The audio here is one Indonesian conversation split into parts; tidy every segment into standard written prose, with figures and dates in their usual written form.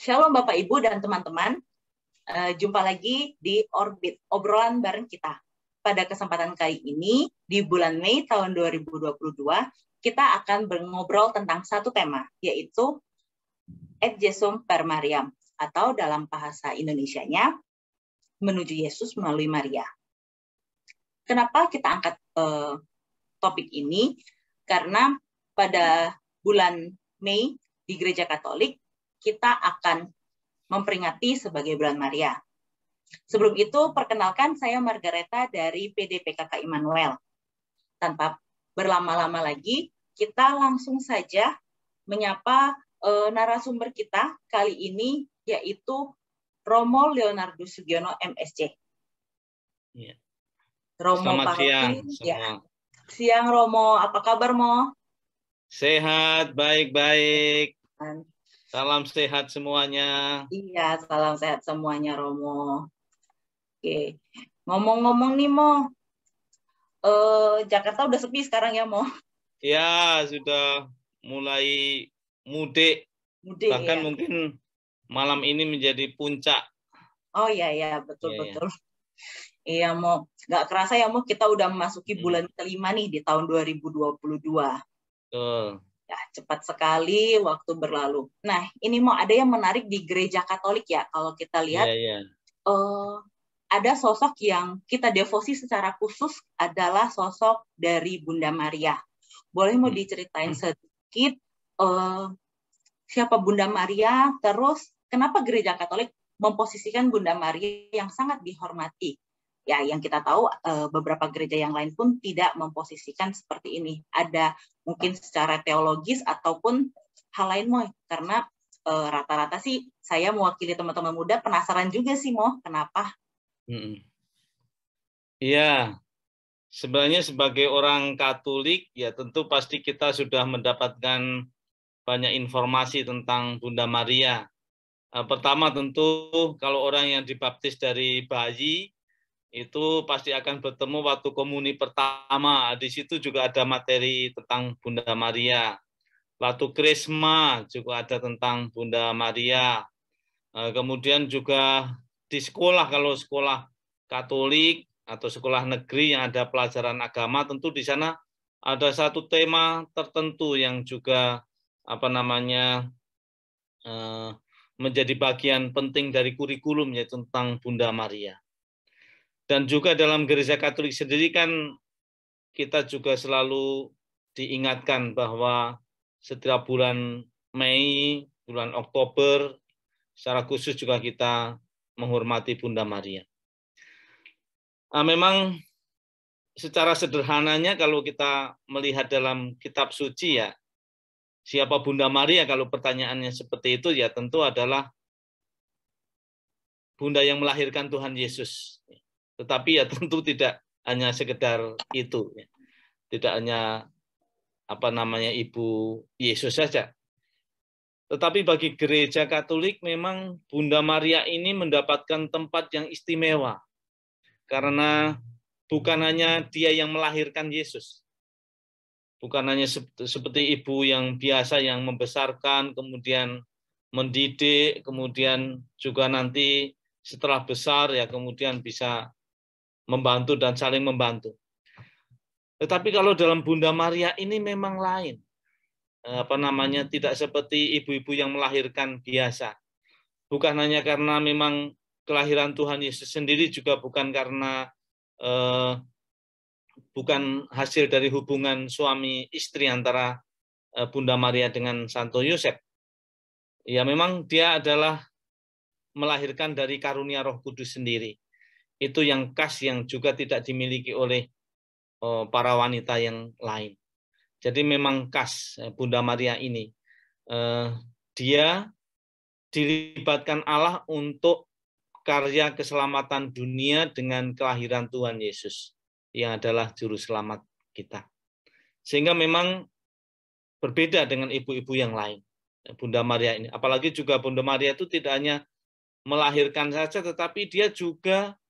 Shalom Bapak Ibu dan teman-teman. Jumpa lagi di Orbit, obrolan bareng kita. Pada kesempatan kali ini, di bulan Mei tahun 2022, kita akan ngobrol tentang satu tema, yaitu Et Jesum per Mariam, atau dalam bahasa Indonesianya, menuju Yesus melalui Maria. Kenapa kita angkat topik ini? Karena pada bulan Mei di Gereja Katolik, kita akan memperingati sebagai bulan Maria. Sebelum itu, perkenalkan saya Margareta dari PDPKK Immanuel. Tanpa berlama-lama lagi, kita langsung saja menyapa narasumber kita kali ini, yaitu Romo Leonardo Sugiono, MSc. Ya. Romo Selamat siang semua. Ya. Siang Romo, apa kabar Mo? Sehat, baik-baik. Salam sehat semuanya. Iya, salam sehat semuanya Romo. Oke, ngomong-ngomong nih Mo, Jakarta udah sepi sekarang ya Mo? Ya, sudah mulai mudik. Bahkan ya. mungkin malam ini menjadi puncak. Oh iya, betul-betul. Iya Mo, nggak kerasa ya Mo, kita udah memasuki bulan kelima nih di tahun 2022. Betul. Ya, cepat sekali waktu berlalu. Nah, ini Mo, ada yang menarik di Gereja Katolik ya, kalau kita lihat. Ada sosok yang kita devosi secara khusus adalah sosok dari Bunda Maria. Boleh mau diceritain sedikit siapa Bunda Maria, terus kenapa Gereja Katolik memposisikan Bunda Maria yang sangat dihormati? Ya, yang kita tahu beberapa gereja yang lain pun tidak memposisikan seperti ini. Ada mungkin secara teologis ataupun hal lain, Mo. Karena rata-rata sih saya mewakili teman-teman muda penasaran juga sih, Mo, kenapa? Iya, sebenarnya sebagai orang Katolik ya tentu pasti kita sudah mendapatkan banyak informasi tentang Bunda Maria. Pertama tentu kalau orang yang dibaptis dari bayi itu pasti akan bertemu waktu komuni pertama. Di situ juga ada materi tentang Bunda Maria. Waktu Krisma juga ada tentang Bunda Maria. Kemudian juga di sekolah, kalau sekolah Katolik atau sekolah negeri yang ada pelajaran agama, tentu di sana ada satu tema tertentu yang juga menjadi bagian penting dari kurikulum, yaitu tentang Bunda Maria. Dan juga dalam Gereja Katolik sendiri kan kita juga selalu diingatkan bahwa setiap bulan Mei, bulan Oktober, secara khusus juga kita menghormati Bunda Maria. Memang secara sederhananya kalau kita melihat dalam kitab suci ya, siapa Bunda Maria kalau pertanyaannya seperti itu ya tentu adalah Bunda yang melahirkan Tuhan Yesus. Tetapi ya tentu tidak hanya sekedar itu. Tidak hanya Ibu Yesus saja. Tetapi bagi Gereja Katolik memang Bunda Maria ini mendapatkan tempat yang istimewa. Karena bukan hanya dia yang melahirkan Yesus. Bukan hanya seperti ibu yang biasa yang membesarkan, kemudian mendidik, kemudian juga nanti setelah besar ya kemudian bisa membantu dan saling membantu. Tetapi kalau dalam Bunda Maria ini memang lain. Tidak seperti ibu-ibu yang melahirkan biasa. Bukan hanya karena memang kelahiran Tuhan Yesus sendiri, juga bukan karena bukan hasil dari hubungan suami istri antara Bunda Maria dengan Santo Yosef. Ya memang dia adalah melahirkan dari karunia Roh Kudus sendiri. Itu yang khas yang juga tidak dimiliki oleh para wanita yang lain. Jadi memang khas Bunda Maria ini. Dia dilibatkan Allah untuk karya keselamatan dunia dengan kelahiran Tuhan Yesus yang adalah juru selamat kita. Sehingga memang berbeda dengan ibu-ibu yang lain. Bunda Maria ini. Apalagi juga Bunda Maria itu tidak hanya melahirkan saja, tetapi dia juga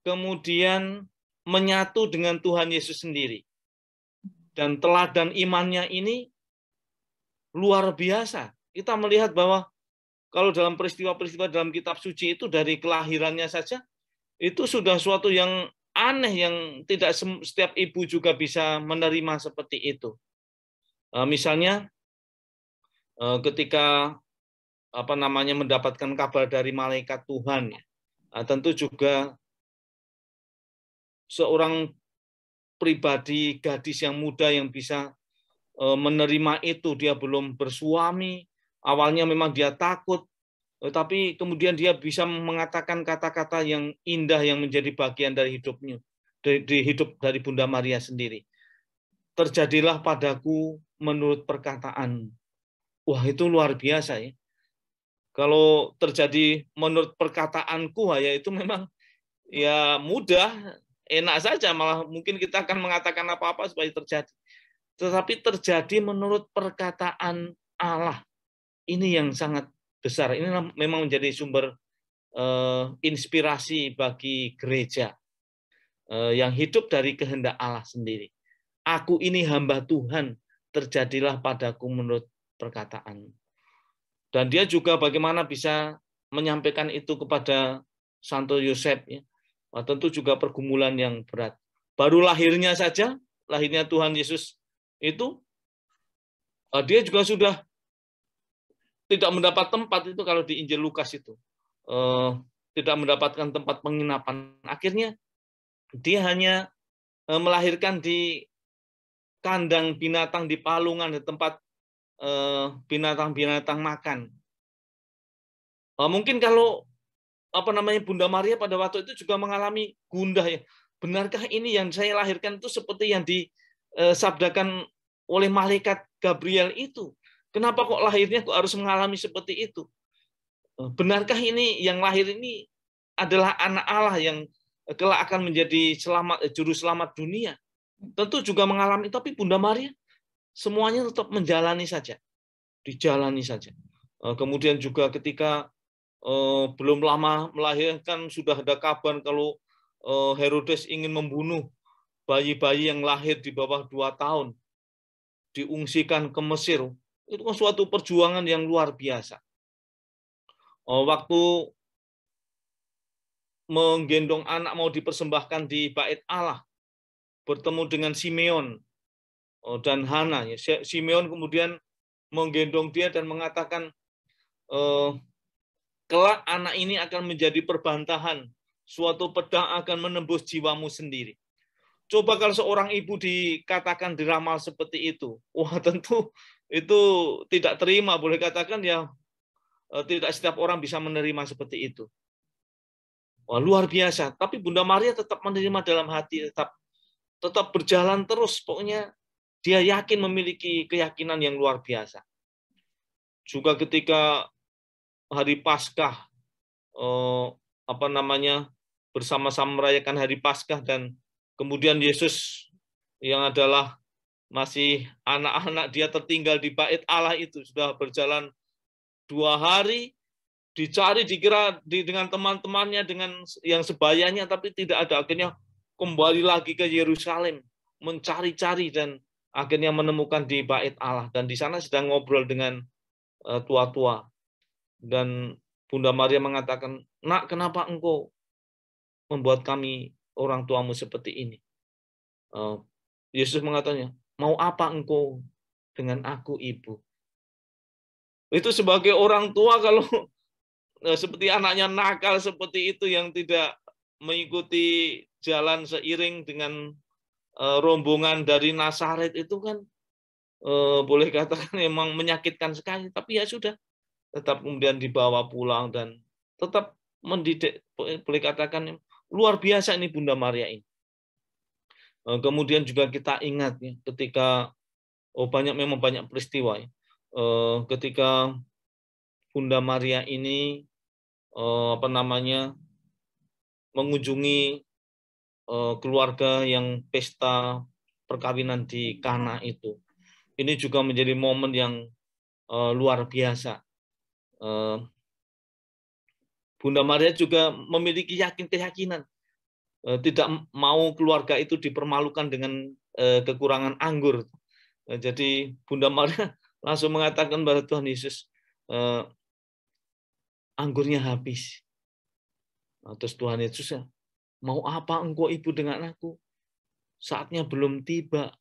kemudian menyatu dengan Tuhan Yesus sendiri. Dan teladan imannya ini luar biasa. Kita melihat bahwa kalau dalam peristiwa-peristiwa dalam kitab suci itu dari kelahirannya saja, itu sudah suatu yang aneh yang tidak setiap ibu juga bisa menerima seperti itu. Misalnya ketika mendapatkan kabar dari malaikat Tuhan, tentu juga seorang pribadi gadis yang muda yang bisa menerima itu. Dia belum bersuami, awalnya memang dia takut, tapi kemudian dia bisa mengatakan kata-kata yang indah yang menjadi bagian dari hidupnya, dari hidup dari Bunda Maria sendiri. Terjadilah padaku menurut perkataan. Wah, itu luar biasa ya. Kalau terjadi menurut perkataanku, ya itu memang ya mudah, enak saja, malah mungkin kita akan mengatakan apa-apa supaya terjadi. Tetapi terjadi menurut perkataan Allah. Ini yang sangat besar. Ini memang menjadi sumber inspirasi bagi gereja yang hidup dari kehendak Allah sendiri. Aku ini hamba Tuhan, terjadilah padaku menurut perkataan. Dan dia juga bagaimana bisa menyampaikan itu kepada Santo Yosef, ya. Tentu juga pergumulan yang berat. Baru lahirnya saja, lahirnya Tuhan Yesus itu, dia juga sudah tidak mendapat tempat itu kalau di Injil Lukas itu. Tidak mendapatkan tempat penginapan. Akhirnya dia hanya melahirkan di kandang binatang, di palungan, di tempat binatang-binatang makan. Mungkin kalau Bunda Maria pada waktu itu juga mengalami gundah ya. Benarkah ini yang saya lahirkan itu seperti yang disabdakan oleh malaikat Gabriel itu? Kenapa kok lahirnya kok harus mengalami seperti itu? Benarkah ini yang lahir ini adalah anak Allah yang kelak akan menjadi juru selamat dunia? Tentu juga mengalami, tapi Bunda Maria semuanya tetap menjalani saja, dijalani saja. Kemudian juga ketika belum lama melahirkan sudah ada kabar kalau Herodes ingin membunuh bayi-bayi yang lahir di bawah 2 tahun, diungsikan ke Mesir. Itu kan suatu perjuangan yang luar biasa. Waktu menggendong anak mau dipersembahkan di bait Allah, bertemu dengan Simeon dan Hana. Simeon kemudian menggendong dia dan mengatakan, kelak anak ini akan menjadi perbantahan, suatu pedang akan menembus jiwamu sendiri. Coba kalau seorang ibu dikatakan diramal seperti itu, wah tentu itu tidak terima, boleh katakan ya tidak setiap orang bisa menerima seperti itu. Wah, luar biasa. Tapi Bunda Maria tetap menerima dalam hati, tetap berjalan terus. Pokoknya dia yakin, memiliki keyakinan yang luar biasa. Juga ketika hari Paskah, bersama-sama merayakan hari Paskah, dan kemudian Yesus yang adalah masih anak-anak, dia tertinggal di bait Allah itu, sudah berjalan 2 hari, dicari, dikira dengan teman-temannya, dengan yang sebayanya, tapi tidak ada. Akhirnya kembali lagi ke Yerusalem, mencari-cari, dan akhirnya menemukan di bait Allah. Dan di sana sedang ngobrol dengan tua-tua. Dan Bunda Maria mengatakan, "Nak, kenapa engkau membuat kami orang tuamu seperti ini?" Yesus mengatakannya, "Mau apa engkau dengan aku, ibu?" Itu sebagai orang tua, kalau seperti anaknya nakal seperti itu, yang tidak mengikuti jalan seiring dengan rombongan dari Nazaret, itu kan boleh katakan memang menyakitkan sekali. Tapi ya sudah, tetap kemudian dibawa pulang dan tetap mendidik, boleh katakan luar biasa ini Bunda Maria ini. Kemudian juga kita ingat ya, ketika memang banyak peristiwa ya. Ketika Bunda Maria ini mengunjungi keluarga yang pesta perkawinan di Kana itu. Ini juga menjadi momen yang luar biasa. Bunda Maria juga memiliki keyakinan, tidak mau keluarga itu dipermalukan dengan kekurangan anggur. Jadi Bunda Maria langsung mengatakan kepada Tuhan Yesus, anggurnya habis. Terus Tuhan Yesus, mau apa engkau ibu dengan aku? Saatnya belum tiba.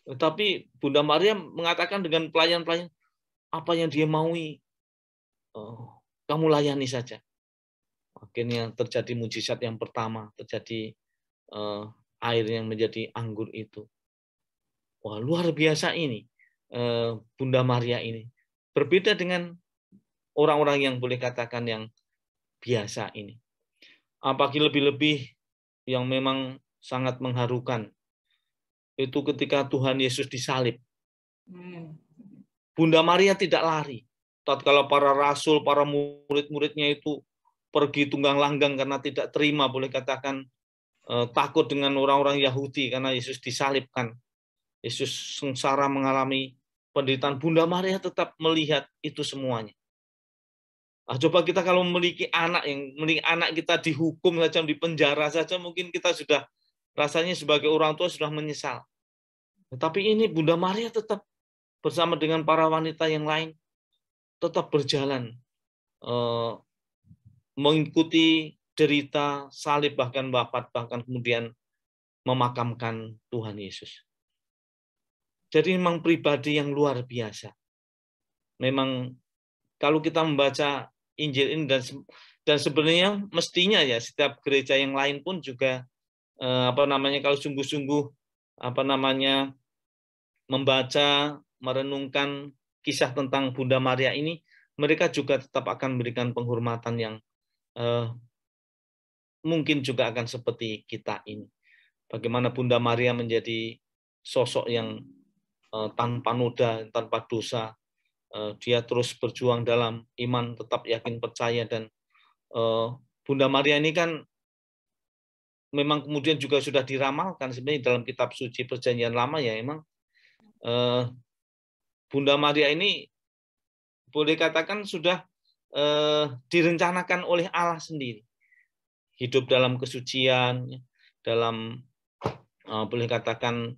Tetapi Bunda Maria mengatakan dengan pelayan-pelayan, apa yang dia maui, kamu layani saja. Akhirnya terjadi mujizat yang pertama, terjadi air yang menjadi anggur itu. Wah, luar biasa ini Bunda Maria ini. Berbeda dengan orang-orang yang boleh katakan yang biasa ini. Apalagi lebih-lebih yang memang sangat mengharukan, itu ketika Tuhan Yesus disalib. Bunda Maria tidak lari. Tatkala para rasul, para murid-muridnya itu pergi tunggang langgang karena tidak terima, boleh katakan takut dengan orang-orang Yahudi karena Yesus disalibkan. Yesus sengsara mengalami penderitaan. Bunda Maria tetap melihat itu semuanya. Coba kita kalau memiliki anak kita dihukum saja, di penjara saja, mungkin kita sudah rasanya sebagai orang tua sudah menyesal. Tetapi ini Bunda Maria tetap bersama dengan para wanita yang lain tetap berjalan mengikuti derita, salib, bahkan wafat, bahkan kemudian memakamkan Tuhan Yesus. Jadi memang pribadi yang luar biasa. Memang kalau kita membaca Injil ini dan sebenarnya mestinya ya setiap gereja yang lain pun juga kalau sungguh-sungguh membaca, merenungkan kisah tentang Bunda Maria ini, mereka juga tetap akan memberikan penghormatan yang mungkin juga akan seperti kita ini. Bagaimana Bunda Maria menjadi sosok yang tanpa noda, tanpa dosa. Dia terus berjuang dalam iman, tetap yakin percaya, dan Bunda Maria ini kan memang kemudian juga sudah diramalkan sebenarnya dalam kitab suci Perjanjian Lama ya, memang Bunda Maria ini boleh katakan sudah direncanakan oleh Allah sendiri. Hidup dalam kesucian, dalam boleh katakan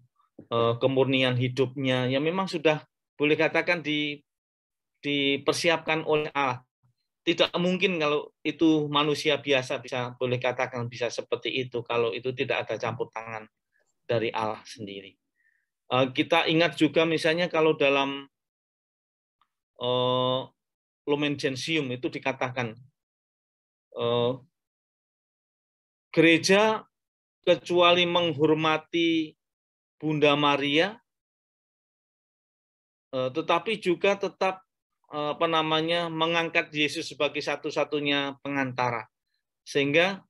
kemurnian hidupnya, yang memang sudah boleh katakan dipersiapkan oleh Allah. Tidak mungkin kalau itu manusia biasa bisa boleh katakan bisa seperti itu kalau itu tidak ada campur tangan dari Allah sendiri. Kita ingat juga misalnya kalau dalam Lumen Gentium itu dikatakan gereja kecuali menghormati Bunda Maria, tetapi juga tetap mengangkat Yesus sebagai satu-satunya pengantara, sehingga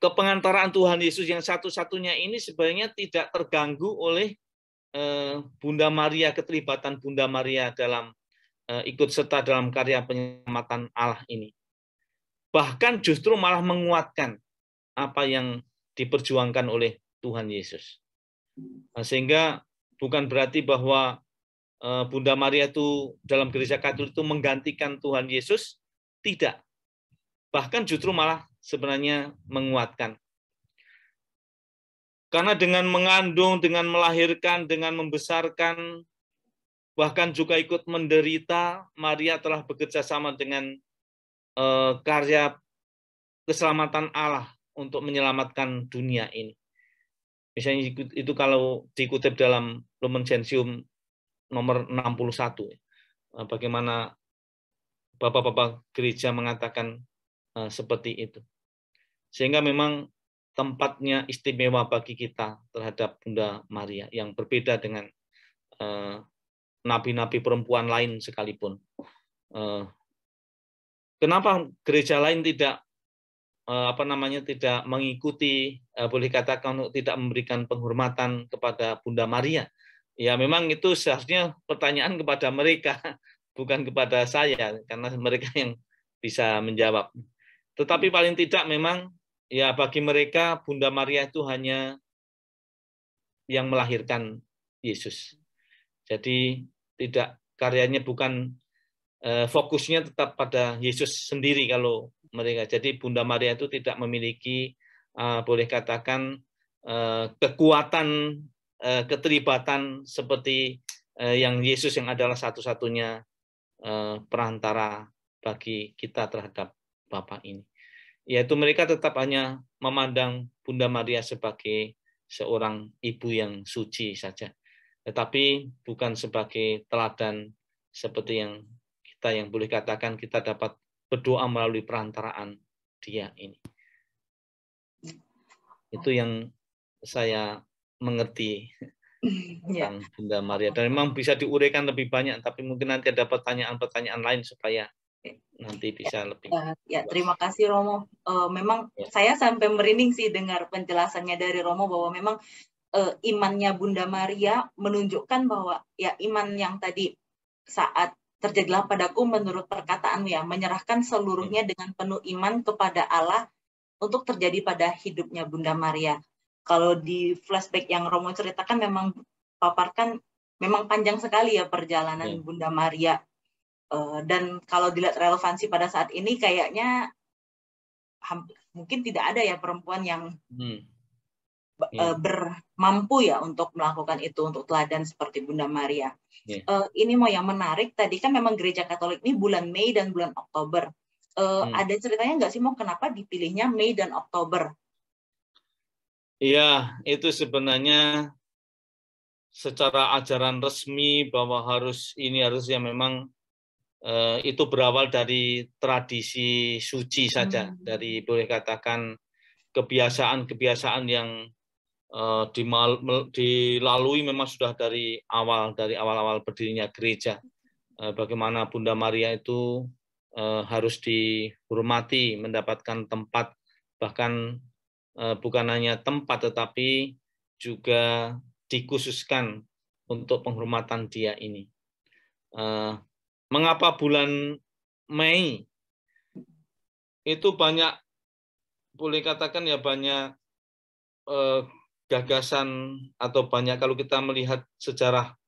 kepengantaraan Tuhan Yesus yang satu-satunya ini sebenarnya tidak terganggu oleh Bunda Maria, keterlibatan Bunda Maria dalam ikut serta dalam karya penyelamatan Allah ini. Bahkan justru malah menguatkan apa yang diperjuangkan oleh Tuhan Yesus. Sehingga bukan berarti bahwa Bunda Maria itu dalam gereja Katolik itu menggantikan Tuhan Yesus, tidak. Bahkan justru malah sebenarnya menguatkan. Karena dengan mengandung, dengan melahirkan, dengan membesarkan, bahkan juga ikut menderita, Maria telah bekerja sama dengan karya keselamatan Allah untuk menyelamatkan dunia ini. Misalnya itu kalau dikutip dalam Lumen Gentium nomor 61. Bagaimana Bapak-bapak gereja mengatakan seperti itu. Sehingga memang tempatnya istimewa bagi kita terhadap Bunda Maria yang berbeda dengan nabi-nabi perempuan lain sekalipun. Kenapa gereja lain tidak tidak mengikuti, boleh katakan tidak memberikan penghormatan kepada Bunda Maria? Ya memang itu seharusnya pertanyaan kepada mereka, bukan kepada saya, karena mereka yang bisa menjawab. Tetapi paling tidak memang ya bagi mereka Bunda Maria itu hanya yang melahirkan Yesus. Jadi tidak karyanya bukan fokusnya tetap pada Yesus sendiri kalau mereka. Jadi Bunda Maria itu tidak memiliki boleh katakan kekuatan keterlibatan seperti yang Yesus yang adalah satu-satunya perantara bagi kita terhadap Bapa ini. Yaitu mereka tetap hanya memandang Bunda Maria sebagai seorang ibu yang suci saja, tetapi bukan sebagai teladan seperti yang kita yang boleh katakan kita dapat berdoa melalui perantaraan dia ini. Itu yang saya mengerti tentang Bunda Maria. Dan memang bisa diuraikan lebih banyak, tapi mungkin nanti ada pertanyaan-pertanyaan lain supaya nanti bisa lebih. Ya, terima kasih Romo. Memang saya sampai merinding sih dengar penjelasannya dari Romo bahwa memang imannya Bunda Maria menunjukkan bahwa ya iman yang tadi saat terjadilah padaku menurut perkataanmu ya, menyerahkan seluruhnya dengan penuh iman kepada Allah untuk terjadi pada hidupnya Bunda Maria. Kalau di flashback yang Romo ceritakan memang paparkan memang panjang sekali ya perjalanan Bunda Maria. Dan kalau dilihat relevansi pada saat ini kayaknya mungkin tidak ada ya perempuan yang bermampu ya untuk melakukan itu, untuk teladan seperti Bunda Maria. Ini mau yang menarik, tadi kan memang gereja Katolik ini bulan Mei dan bulan Oktober. Ada ceritanya nggak sih mau kenapa dipilihnya Mei dan Oktober? Iya, itu sebenarnya secara ajaran resmi bahwa harusnya memang itu berawal dari tradisi suci saja, dari boleh katakan kebiasaan-kebiasaan yang dilalui memang sudah dari awal-awal berdirinya gereja. Bagaimana Bunda Maria itu harus dihormati, mendapatkan tempat, bahkan bukan hanya tempat tetapi juga dikhususkan untuk penghormatan dia ini. Mengapa bulan Mei? Itu banyak, boleh katakan ya banyak gagasan atau banyak kalau kita melihat sejarah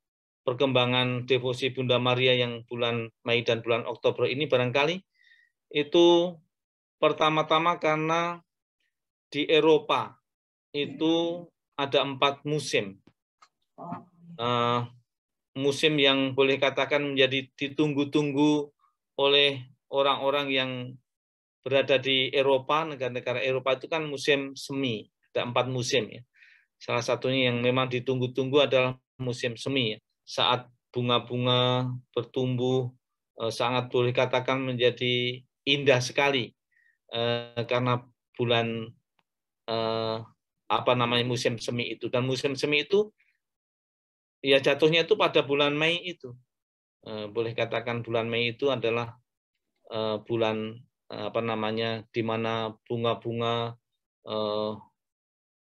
perkembangan devosi Bunda Maria yang bulan Mei dan bulan Oktober ini barangkali itu pertama-tama karena di Eropa itu ada 4 musim. Musim yang boleh katakan menjadi ditunggu-tunggu oleh orang-orang yang berada di Eropa, negara-negara Eropa itu kan musim semi, ada 4 musim ya. Salah satunya yang memang ditunggu-tunggu adalah musim semi ya. Saat bunga-bunga bertumbuh sangat boleh katakan menjadi indah sekali karena bulan musim semi itu, dan musim semi itu ya jatuhnya itu pada bulan Mei itu. Boleh katakan bulan Mei itu adalah bulan di mana bunga-bunga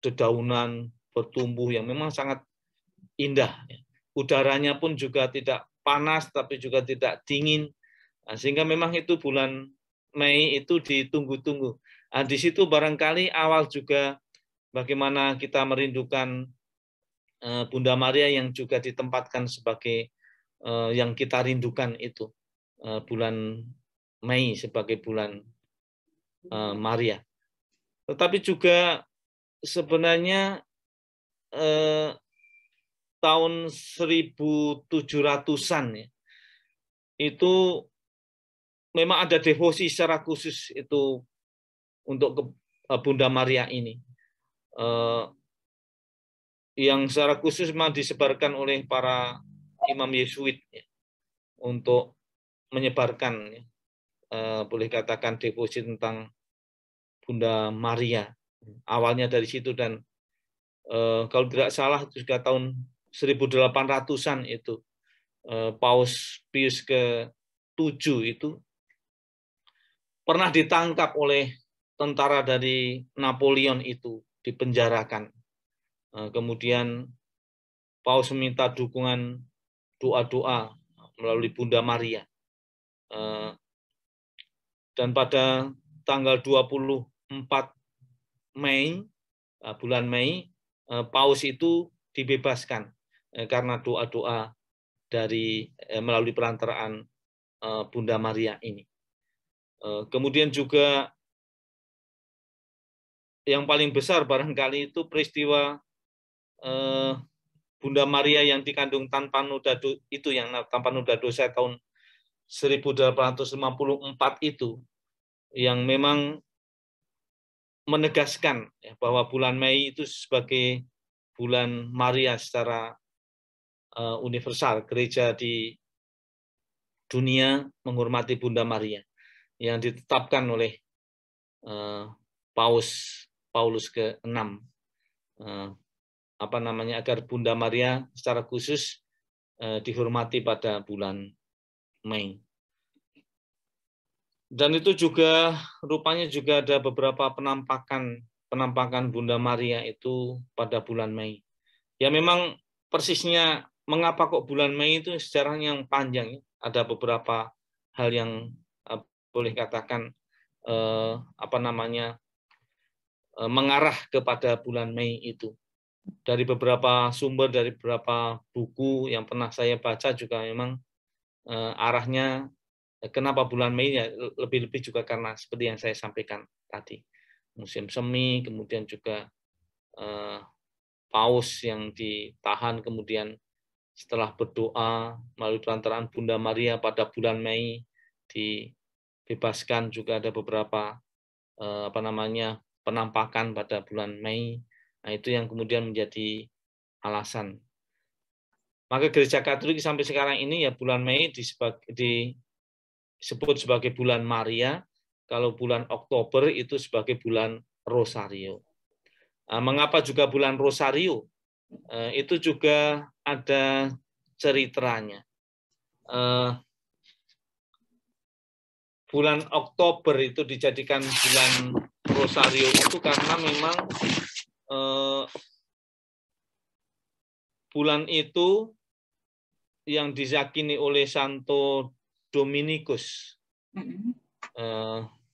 dedaunan bertumbuh yang memang sangat indah. Udaranya pun juga tidak panas tapi juga tidak dingin. Sehingga memang itu bulan Mei itu ditunggu-tunggu. Di situ barangkali awal juga bagaimana kita merindukan Bunda Maria yang juga ditempatkan sebagai yang kita rindukan itu bulan Mei sebagai bulan Maria. Tetapi juga sebenarnya tahun 1700-an ya, itu memang ada devosi secara khusus itu untuk Bunda Maria ini. Yang secara khusus memang disebarkan oleh para imam Yesuit ya, untuk menyebarkan boleh katakan devosi tentang Bunda Maria. Awalnya dari situ, dan kalau tidak salah itu juga tahun 1800-an itu Paus Pius ke-7 itu pernah ditangkap oleh tentara dari Napoleon itu, dipenjarakan. Kemudian Paus meminta dukungan doa-doa melalui Bunda Maria. Dan pada tanggal 24 Mei, bulan Mei, Paus itu dibebaskan karena doa-doa dari melalui perantaraan Bunda Maria ini. Kemudian juga yang paling besar barangkali itu peristiwa Bunda Maria yang dikandung tanpa noda itu, yang tanpa noda dosa tahun 1854 itu yang memang menegaskan ya, bahwa bulan Mei itu sebagai bulan Maria secara universal. Gereja di dunia menghormati Bunda Maria yang ditetapkan oleh Paulus ke-6 agar Bunda Maria secara khusus dihormati pada bulan Mei. Dan itu juga rupanya juga ada beberapa penampakan Bunda Maria itu pada bulan Mei. Ya memang persisnya mengapa kok bulan Mei itu sejarahnya yang panjang. Ada beberapa hal yang boleh katakan mengarah kepada bulan Mei itu. Dari beberapa sumber, dari beberapa buku yang pernah saya baca juga memang arahnya kenapa bulan Mei ya lebih-lebih juga karena seperti yang saya sampaikan tadi. Musim semi, kemudian juga Paus yang ditahan, kemudian setelah berdoa melalui perantaraan Bunda Maria pada bulan Mei dibebaskan, juga ada beberapa penampakan pada bulan Mei. Nah, itu yang kemudian menjadi alasan. Maka Gereja Katolik sampai sekarang ini ya bulan Mei disebut sebagai bulan Maria, kalau bulan Oktober itu sebagai bulan Rosario. Mengapa juga bulan Rosario? Itu juga ada ceritanya. Bulan Oktober itu dijadikan bulan Rosario itu karena memang bulan itu yang diyakini oleh Santo Dominikus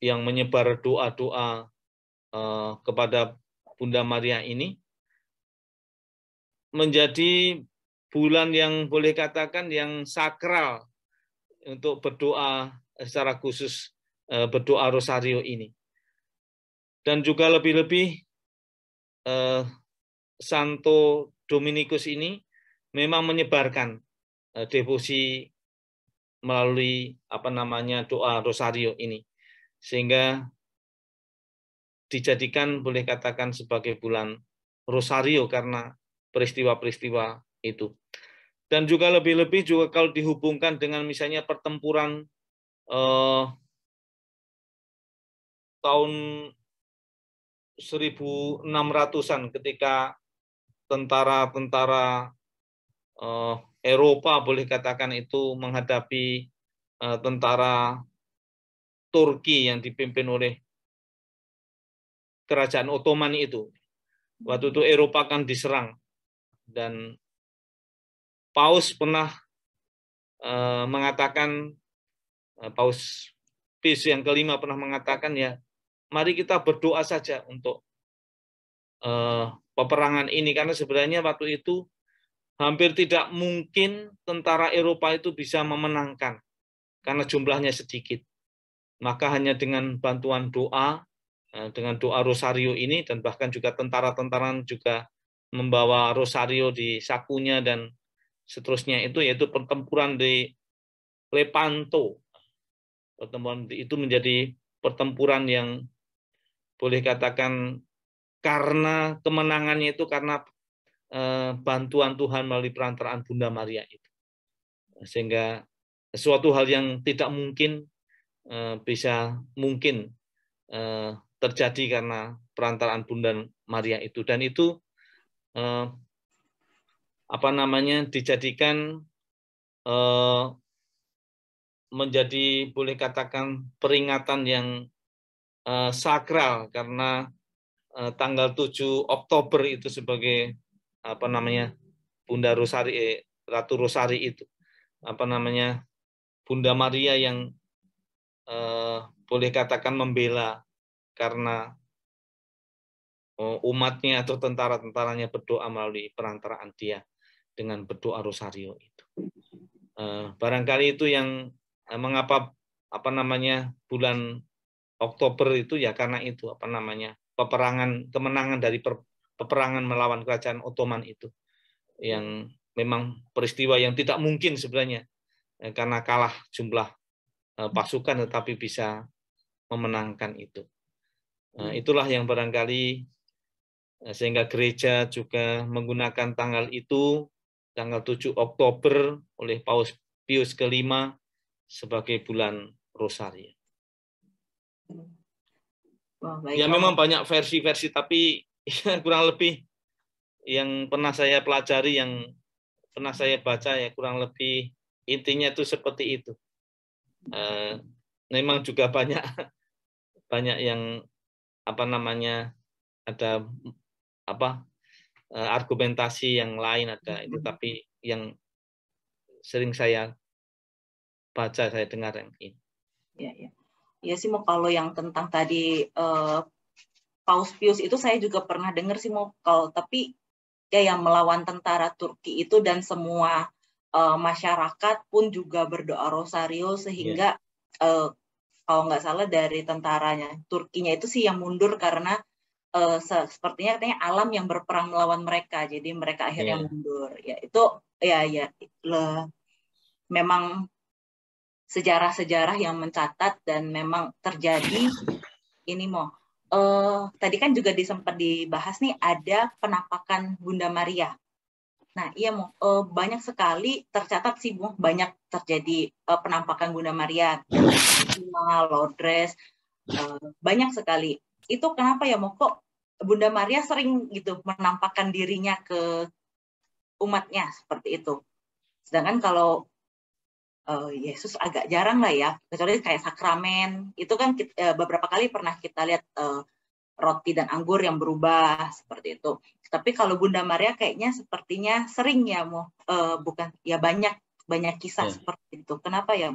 yang menyebar doa-doa kepada Bunda Maria ini menjadi bulan yang boleh katakan yang sakral untuk berdoa secara khusus, berdoa Rosario ini. Dan juga lebih-lebih Santo Dominikus ini memang menyebarkan devosi melalui doa Rosario ini, sehingga dijadikan boleh katakan sebagai bulan Rosario karena peristiwa-peristiwa itu. Dan juga lebih-lebih juga kalau dihubungkan dengan misalnya pertempuran tahun 1600-an ketika tentara-tentara Eropa boleh katakan itu menghadapi tentara Turki yang dipimpin oleh Kerajaan Ottoman itu. Waktu itu Eropa kan diserang dan Paus pernah mengatakan, Paus Pius yang kelima pernah mengatakan ya, mari kita berdoa saja untuk peperangan ini, karena sebenarnya waktu itu hampir tidak mungkin tentara Eropa itu bisa memenangkan karena jumlahnya sedikit. Maka hanya dengan bantuan doa, dengan doa Rosario ini, dan bahkan juga tentara-tentara juga membawa Rosario di sakunya dan seterusnya itu, yaitu pertempuran di Lepanto. Pertempuran itu menjadi pertempuran yang boleh katakan karena kemenangannya itu karena bantuan Tuhan melalui perantaraan Bunda Maria itu. Sehingga sesuatu hal yang tidak mungkin bisa mungkin terjadi karena perantaraan Bunda Maria itu. Dan itu dijadikan menjadi boleh katakan peringatan yang sakral, karena tanggal 7 Oktober itu sebagai Bunda Rosari, Ratu Rosari itu Bunda Maria yang boleh katakan membela karena umatnya atau tentara-tentaranya berdoa melalui perantaraan dia dengan berdoa Rosario itu. Barangkali itu yang mengapa bulan Oktober itu ya karena itu kemenangan dari peperangan melawan Kerajaan Ottoman itu, yang memang peristiwa yang tidak mungkin sebenarnya karena kalah jumlah pasukan, tetapi bisa memenangkan itu. Itulah yang barangkali sehingga gereja juga menggunakan tanggal itu, tanggal 7 Oktober oleh Paus Pius ke-5 sebagai bulan Rosario. Ya memang banyak versi-versi, tapi ya, kurang lebih yang pernah saya pelajari, yang pernah saya baca, ya kurang lebih intinya itu seperti itu. Memang juga banyak yang ada argumentasi yang lain ada itu, tapi yang sering saya baca, saya dengar yang ini. Ya sih, mau kalau yang tentang tadi Paus Pius itu saya juga pernah dengar sih, mau kalau tapi ya yang melawan tentara Turki itu, dan semua masyarakat pun juga berdoa rosario sehingga kalau nggak salah dari tentaranya Turkinya itu sih yang mundur karena sepertinya katanya alam yang berperang melawan mereka, jadi mereka akhirnya mundur. Ya itu memang sejarah-sejarah yang mencatat dan memang terjadi. Ini tadi kan juga sempat dibahas nih, ada penampakan Bunda Maria. Nah, iya banyak sekali tercatat sih, banyak terjadi penampakan Bunda Maria, Lodres, banyak sekali. Itu kenapa ya, kok Bunda Maria sering gitu menampakkan dirinya ke umatnya seperti itu. Sedangkan kalau Yesus agak jarang lah ya, kecuali kayak sakramen. Itu kan beberapa kali pernah kita lihat roti dan anggur yang berubah seperti itu. Tapi kalau Bunda Maria kayaknya sepertinya sering ya, bukan ya, banyak kisah seperti itu. Kenapa ya,